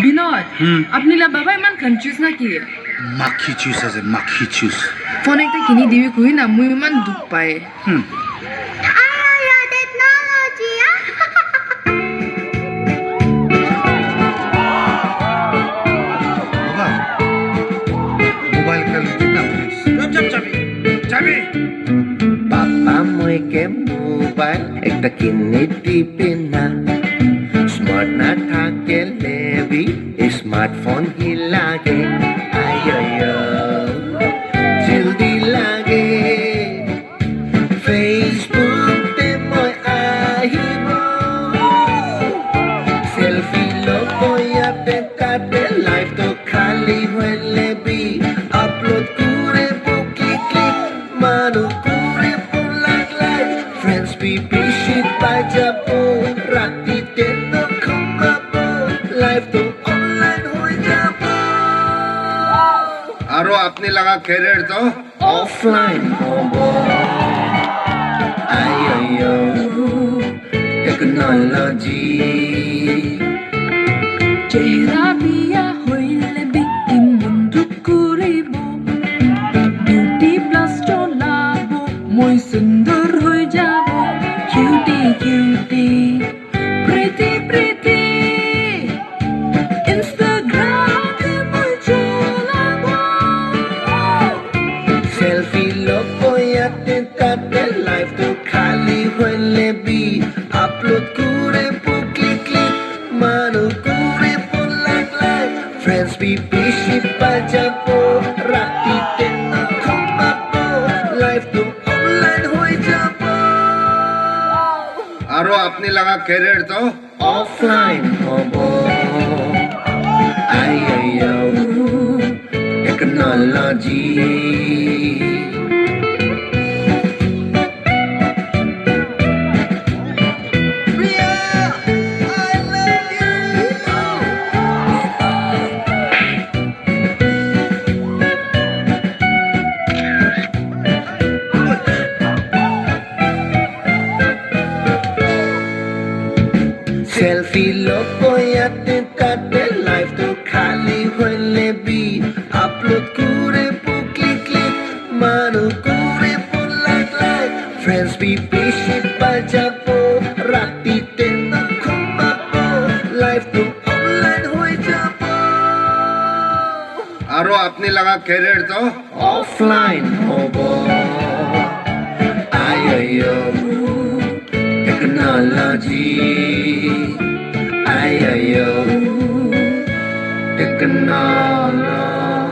বিনোদ আপনি লা বাবা ইমান কনফিউজ নাকি মাখি চুজ আছে মাখি চুজ ফোন একটা কিনি দিবি কই না মুই ইমান দুখ পায় বাবা মোবাইল কাল না চাবি Papa mo'y ke mobile ekta kinni dibe na Smart na thake lebi smartphone hi lage Ayoyo jildi lage Facebook te mo'y ahibo Selfie lo mo'y ate tate live to khali hoy lebi Upload kure po click click manu Bibishit pajapo rati tendo khumapo live to online hoy jabo aro apni laga career to offline hobo ayoyo technology চেহারা বিয়া হইলে বিকি মুন্ডু করিব beauty plus চলাব মই সুন্দর হয়ে যাব কিউটি কিউটি প্রিটি প্রিটি ইনস্টাগ্রামে মই চলাব selfie lo poyate tate live to khali hoile bi upload kure po click click manu kure po like friends bibishit pajapo rati teno khumapo live to online hoy jabo aro apni laga career to offline hobo ayoyo technology Selfie lo poyate tate live to khali hoile bi upload kure po click click manu kure po like friends bibishit pajapo rati teno khumapo live to online hoy jabo aro apni laga career to offline hobo ayoyo technology ayoyo technology